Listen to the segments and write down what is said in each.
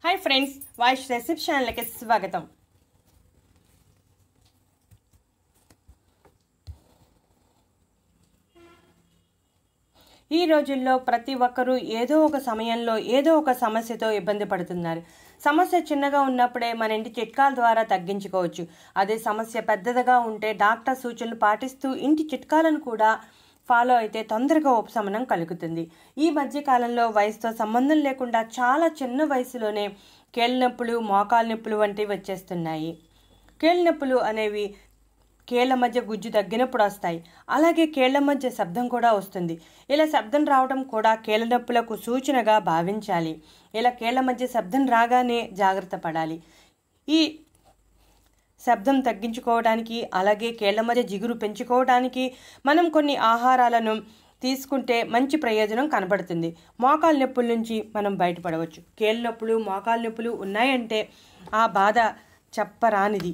Hi friends, వాయిష్ recipe ఛానల్కి స్వాగతం. ఈ రోజుల్లో ప్రతి ఒక్కరూ ఏదో ఒక సమయంలో ఏదో ఒక సమస్యతో ఇబ్బంది పడుతున్నారు. సమస్య చిన్నగా ఉన్నప్పుడే మన ఇంటి చిట్కాల ద్వారా తగ్గించుకోవచ్చు. అదే సమస్య పెద్దదిగా ఉంటే డాక్టర్ సూచనలు పాటిస్తూ ఇంటి చిట్కాలను కూడా ఫాలో అయితే తొందరగా ఉపశమనం కలుగుతుంది. ఈ మధ్య కాలంలో వయసుతో సంబంధం లేకుండా చాలా చిన్న వయసులోనే కీళ్ళ నొప్పులు, మోకాలు నొప్పులు వంటివి వచ్చేస్తున్నాయి. కీళ్ళ నొప్పులు అనేవి కీళ్ళ మధ్య గుజ్జు తగ్గినప్పుడు వస్తాయి. అలాగే కీళ్ళ మధ్య శబ్దం కూడా వస్తుంది. ఇలా శబ్దం రావడం కూడా కీళ్ళ నొప్పులకు సూచనగా భావించాలి. ఇలా కీళ్ళ మధ్య శబ్దం రాగానే జాగ్రత్త పడాలి. ఈ శబ్దం తగ్గించుకోవడానికి, అలాగే కీళ్ళ మధ్య జిగురు పెంచుకోవడానికి మనం కొన్ని ఆహారాలను తీసుకుంటే మంచి ప్రయోజనం కనబడుతుంది. మోకాలు నొప్పుల నుంచి మనం బయటపడవచ్చు. కీళ్ళ నొప్పులు, మోకాలు నొప్పులు ఉన్నాయంటే ఆ బాధ చెప్పరానిది.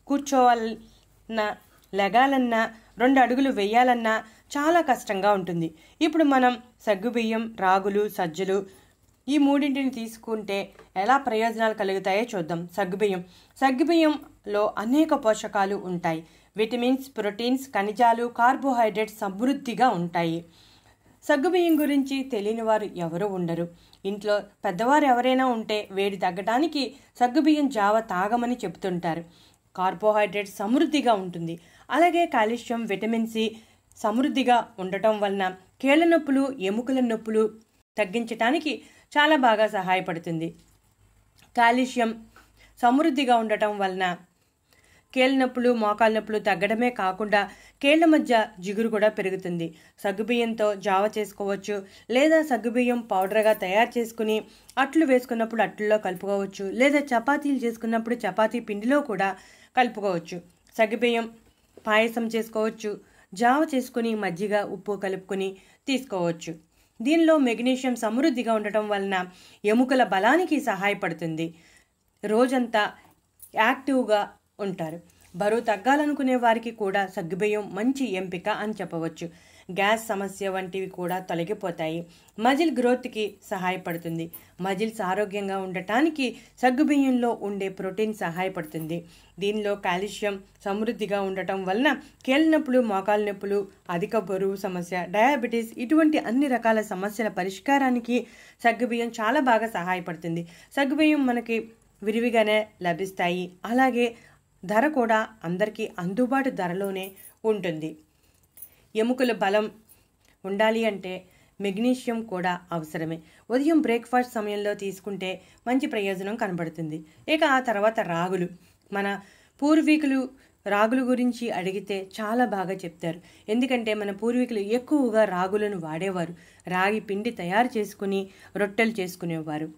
కూర్చోవాలన్నా, లెగాలన్నా, 2 అడుగులు వేయాలన్నా చాలా కష్టంగా ఉంటుంది. ఇప్పుడు మనం సగ్గుబియ్యం, రాగులు, సజ్జలు ఈ మూడింటిని తీసుకుంటే ఎలా ప్రయోజనాలు కలుగుతాయో చూద్దాం. సగ్గుబియ్యంలో అనేక పోషకాలు ఉంటాయి. విటమిన్స్, ప్రోటీన్స్, ఖనిజాలు, కార్బోహైడ్రేట్స్ సమృద్ధిగా ఉంటాయి. సగ్గుబియ్యం గురించి తెలియని వారు ఎవరూ ఉండరు. ఇంట్లో పెద్దవారు ఎవరైనా ఉంటే వేడి తగ్గడానికి సగ్గుబియ్యం జావ తాగమని చెబుతుంటారు. కార్బోహైడ్రేట్స్ సమృద్ధిగా ఉంటుంది. అలాగే కాల్షియం, విటమిన్ సి సమృద్ధిగా ఉండటం వలన కీళ్ళ నొప్పులు, ఎముకల నొప్పులు తగ్గించడానికి చాలా బాగా సహాయపడుతుంది. కాల్షియం సమృద్ధిగా ఉండటం వలన కీళ్ళ నొప్పులు, మోకాలు నొప్పులు తగ్గడమే కాకుండా కీళ్ళ మధ్య జిగురు కూడా పెరుగుతుంది. సగ్గుబియ్యంతో జావ చేసుకోవచ్చు, లేదా సగ్గుబియ్యం పౌడర్గా తయారు చేసుకుని అట్లు వేసుకున్నప్పుడు అట్లలో కలుపుకోవచ్చు, లేదా చపాతీలు చేసుకున్నప్పుడు చపాతీ పిండిలో కూడా కలుపుకోవచ్చు. సగ్గుబియ్యం పాయసం చేసుకోవచ్చు, జావ చేసుకుని మజ్జిగ, ఉప్పు కలుపుకొని తీసుకోవచ్చు. దీనిలో మెగ్నీషియం సమృద్ధిగా ఉండటం వలన ఎముకల బలానికి సహాయపడుతుంది. రోజంతా యాక్టివ్గా ఉంటారు. బరువు తగ్గాలనుకునే వారికి కూడా సగ్గుబియ్యం మంచి ఎంపిక అని చెప్పవచ్చు. గ్యాస్ సమస్య వంటివి కూడా తొలగిపోతాయి. మజిల్ గ్రోత్కి సహాయపడుతుంది. మజిల్స్ ఆరోగ్యంగా ఉండటానికి సగ్గుబియ్యంలో ఉండే ప్రోటీన్ సహాయపడుతుంది. దీనిలో కాల్షియం సమృద్ధిగా ఉండటం వలన కీళ్ళ నొప్పులు, మోకాలు నొప్పులు, అధిక బరువు సమస్య, డయాబెటీస్ ఇటువంటి అన్ని రకాల సమస్యల పరిష్కారానికి సగ్గుబియ్యం చాలా బాగా సహాయపడుతుంది. సగ్గుబియ్యం మనకి విరివిగానే లభిస్తాయి. అలాగే ధర కూడా అందరికీ అందుబాటు ధరలోనే ఉంటుంది. ఎముకల బలం ఉండాలి అంటే మెగ్నీషియం కూడా అవసరమే. ఉదయం బ్రేక్ఫాస్ట్ సమయంలో తీసుకుంటే మంచి ప్రయోజనం కనబడుతుంది. ఇక ఆ తర్వాత రాగులు. మన పూర్వీకులు రాగుల గురించి అడిగితే చాలా బాగా చెప్తారు. ఎందుకంటే మన పూర్వీకులు ఎక్కువగా రాగులను వాడేవారు. రాగి పిండి తయారు చేసుకుని రొట్టెలు చేసుకునేవారు.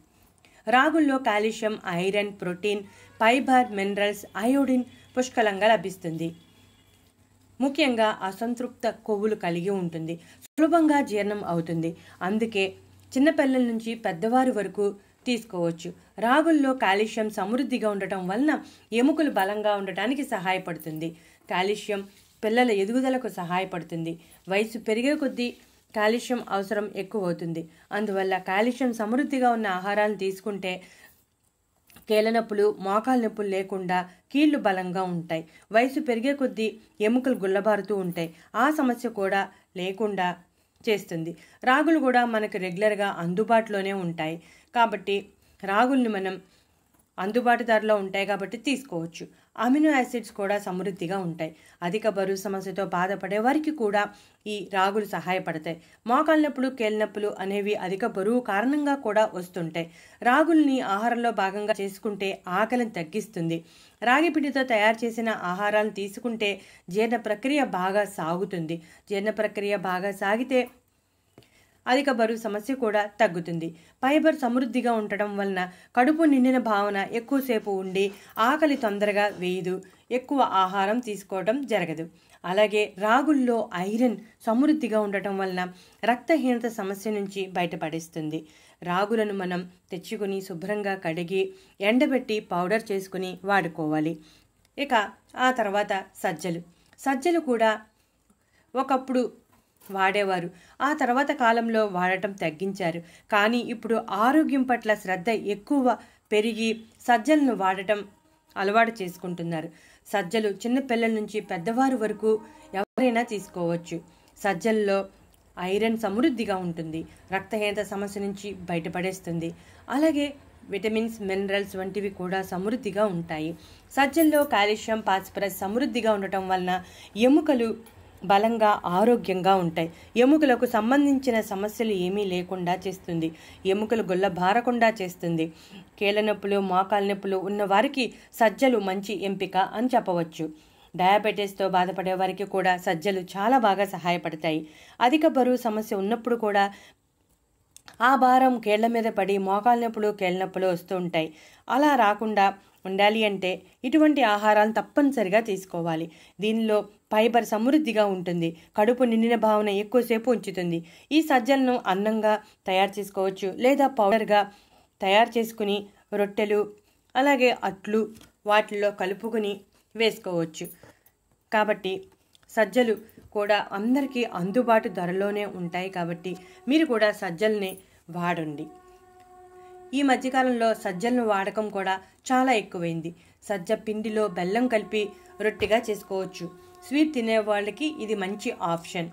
రాగుల్లో calcium, iron, protein, fibre, minerals, iodine పుష్కలంగా లభిస్తుంది. ముఖ్యంగా అసంతృప్త కొవ్వులు కలిగి ఉంటుంది. సులభంగా జీర్ణం అవుతుంది. అందుకే చిన్నపిల్లల నుంచి పెద్దవారి వరకు తీసుకోవచ్చు. రాగుల్లో కాల్షియం సమృద్ధిగా ఉండటం వలన ఎముకలు బలంగా ఉండటానికి సహాయపడుతుంది. కాల్షియం పిల్లల ఎదుగుదలకు సహాయపడుతుంది. వయసు పెరిగే కొద్దీ కాల్షియం అవసరం ఎక్కువ అవుతుంది. అందువల్ల కాల్షియం సమృద్ధిగా ఉన్న ఆహారాలను తీసుకుంటే కీళ్ళ నొప్పులు, మోకాలు నొప్పులు లేకుండా కీళ్లు బలంగా ఉంటాయి. వయసు పెరిగే కొద్దీ ఎముకలు గుల్లబారుతూ ఉంటాయి. ఆ సమస్య కూడా లేకుండా చేస్తుంది. రాగులు కూడా మనకు రెగ్యులర్గా అందుబాటులోనే ఉంటాయి. కాబట్టి రాగుల్ని మనం అందుబాటు ధరలో ఉంటాయి కాబట్టి తీసుకోవచ్చు. అమినో యాసిడ్స్ కూడా సమృద్ధిగా ఉంటాయి. అధిక బరువు సమస్యతో బాధపడే వారికి కూడా ఈ రాగులు సహాయపడతాయి. మోకాలు నొప్పులు, కీళ్ళ నొప్పులు అనేవి అధిక బరువు కారణంగా కూడా వస్తుంటాయి. రాగుల్ని ఆహారంలో భాగంగా చేసుకుంటే ఆకలిని తగ్గిస్తుంది. రాగి పిండితో తయారు చేసిన ఆహారాలను తీసుకుంటే జీర్ణ ప్రక్రియ బాగా సాగుతుంది. జీర్ణ ప్రక్రియ బాగా సాగితే అధిక బరువు సమస్య కూడా తగ్గుతుంది. ఫైబర్ సమృద్ధిగా ఉండటం వలన కడుపు నిండిన భావన ఎక్కువసేపు ఉండి ఆకలి తొందరగా వేయదు. ఎక్కువ ఆహారం తీసుకోవడం జరగదు. అలాగే రాగుల్లో ఐరన్ సమృద్ధిగా ఉండటం వలన రక్తహీనత సమస్య నుంచి బయటపడిస్తుంది. రాగులను మనం తెచ్చుకుని శుభ్రంగా కడిగి ఎండబెట్టి పౌడర్ చేసుకుని వాడుకోవాలి. ఇక ఆ తర్వాత సజ్జలు కూడా ఒకప్పుడు వాడేవారు. ఆ తర్వాత కాలంలో వాడటం తగ్గించారు. కానీ ఇప్పుడు ఆరోగ్యం పట్ల శ్రద్ధ ఎక్కువ పెరిగి సజ్జలను వాడటం అలవాటు చేసుకుంటున్నారు. సజ్జలు చిన్న పిల్లల నుంచి పెద్దవారు వరకు ఎవరైనా తీసుకోవచ్చు. సజ్జల్లో ఐరన్ సమృద్ధిగా ఉంటుంది. రక్తహీనత సమస్య నుంచి బయటపడేస్తుంది. అలాగే విటమిన్స్, మినరల్స్ వంటివి కూడా సమృద్ధిగా ఉంటాయి. సజ్జల్లో కాల్షియం, ఫాస్ఫరస్ సమృద్ధిగా ఉండటం వలన ఎముకలు బలంగా ఆరోగ్యంగా ఉంటాయి. ఎముకలకు సంబంధించిన సమస్యలు ఏమీ లేకుండా చేస్తుంది. ఎముకలు గుల్లబారకుండా చేస్తుంది. కీళ్ళ నొప్పులు, మోకాళ్ళ నొప్పులు ఉన్న వారికి సజ్జలు మంచి ఎంపిక అని చెప్పవచ్చు. డయాబెటీస్తో బాధపడే వారికి కూడా సజ్జలు చాలా బాగా సహాయపడతాయి. అధిక బరువు సమస్య ఉన్నప్పుడు కూడా ఆ భారం కీళ్ల మీద పడి మోకాళ్ళ నొప్పులు, కీళ్ళ నొప్పులు వస్తూ ఉంటాయి. అలా రాకుండా ఉండాలి అంటే ఇటువంటి ఆహారాలను తప్పనిసరిగా తీసుకోవాలి. దీనిలో ఫైబర్ సమృద్ధిగా ఉంటుంది. కడుపు నిండిన భావన ఎక్కువసేపు ఉంచుతుంది. ఈ సజ్జలను అన్నంగా తయారు చేసుకోవచ్చు లేదా పౌడర్గా తయారు చేసుకుని రొట్టెలు అలాగే అట్లు వాటిల్లో కలుపుకుని వేసుకోవచ్చు. కాబట్టి సజ్జలు కూడా అందరికీ అందుబాటు ధరలోనే ఉంటాయి. కాబట్టి మీరు కూడా సజ్జల్ని వాడండి. ఈ మధ్యకాలంలో సజ్జలను వాడకం కూడా చాలా ఎక్కువైంది. సజ్జ పిండిలో బెల్లం కలిపి రొట్టెగా చేసుకోవచ్చు. స్వీట్ తినే వాళ్ళకి ఇది మంచి ఆప్షన్.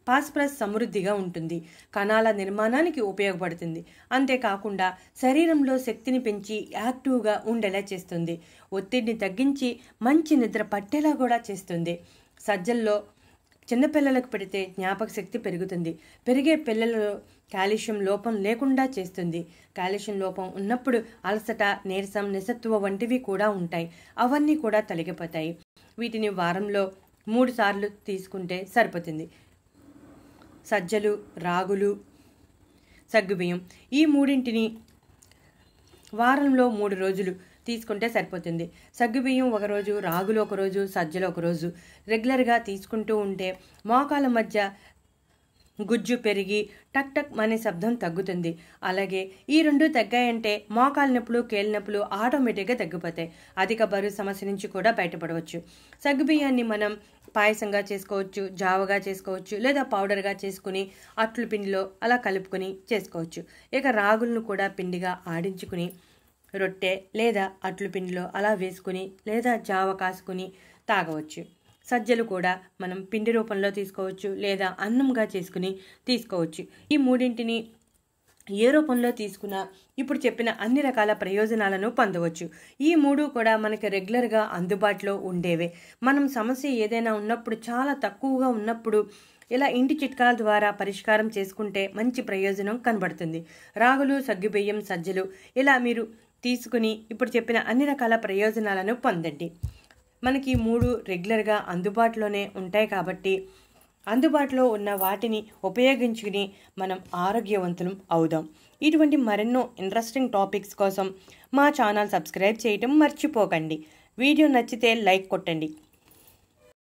ఫాస్ఫరస్ సమృద్ధిగా ఉంటుంది. కణాల నిర్మాణానికి ఉపయోగపడుతుంది. అంతేకాకుండా శరీరంలో శక్తిని పెంచి యాక్టివ్గా ఉండేలా చేస్తుంది. ఒత్తిడిని తగ్గించి మంచి నిద్ర పట్టేలా కూడా చేస్తుంది. సజ్జల్లో చిన్నపిల్లలకు పెడితే జ్ఞాపక శక్తి పెరుగుతుంది. పెరిగే పిల్లలలో కాల్షియం లోపం లేకుండా చేస్తుంది. కాల్షియం లోపం ఉన్నప్పుడు అలసట, నీరసం, నిస్సత్తువ వంటివి కూడా ఉంటాయి. అవన్నీ కూడా తొలగిపోతాయి. వీటిని వారంలో 3 సార్లు తీసుకుంటే సరిపోతుంది. సజ్జలు, రాగులు, సగ్గుబియ్యం ఈ మూడింటిని వారంలో 3 రోజులు తీసుకుంటే సరిపోతుంది. సగ్గుబియ్యం ఒకరోజు, రాగులు ఒకరోజు, సజ్జలు ఒకరోజు రెగ్యులర్గా తీసుకుంటూ ఉంటే మోకాల మధ్య గుజ్జు పెరిగి టక్ టక్ అనే శబ్దం తగ్గుతుంది. అలాగే ఈ రెండు తగ్గాయంటే మోకాల నొప్పులు, కీళ్ళ నొప్పులు ఆటోమేటిక్గా తగ్గిపోతాయి. అధిక బరువు సమస్య నుంచి కూడా బయటపడవచ్చు. సగ్గుబియ్యాన్ని మనం పాయసంగా చేసుకోవచ్చు, జావగా చేసుకోవచ్చు లేదా పౌడర్గా చేసుకుని అట్లు పిండిలో అలా కలుపుకొని చేసుకోవచ్చు. ఇక రాగులను కూడా పిండిగా ఆడించుకుని రొట్టె లేదా అట్లు పిండిలో అలా వేసుకుని లేదా జావ కాసుకుని తాగవచ్చు. సజ్జలు కూడా మనం పిండి రూపంలో తీసుకోవచ్చు లేదా అన్నంగా చేసుకుని తీసుకోవచ్చు. ఈ మూడింటిని ఏ రూపంలో తీసుకున్నా ఇప్పుడు చెప్పిన అన్ని రకాల ప్రయోజనాలను పొందవచ్చు. ఈ మూడు కూడా మనకి రెగ్యులర్గా అందుబాటులో ఉండేవే. మనం సమస్య ఏదైనా ఉన్నప్పుడు, చాలా తక్కువగా ఉన్నప్పుడు ఇలా ఇంటి చిట్కాల ద్వారా పరిష్కారం చేసుకుంటే మంచి ప్రయోజనం కనబడుతుంది. రాగులు, సగ్గుబియ్యం, సజ్జలు ఇలా మీరు తీసుకుని ఇప్పుడు చెప్పిన అన్ని రకాల ప్రయోజనాలను పొందండి. మనకి 3 రెగ్యులర్గా అందుబాటులోనే ఉంటాయి. కాబట్టి అందుబాటులో ఉన్న వాటిని ఉపయోగించుకుని మనం ఆరోగ్యవంతులం అవుదాం. ఇటువంటి మరెన్నో ఇంట్రెస్టింగ్ టాపిక్స్ కోసం మా ఛానల్ సబ్స్క్రైబ్ చేయటం మర్చిపోకండి. వీడియో నచ్చితే లైక్ కొట్టండి.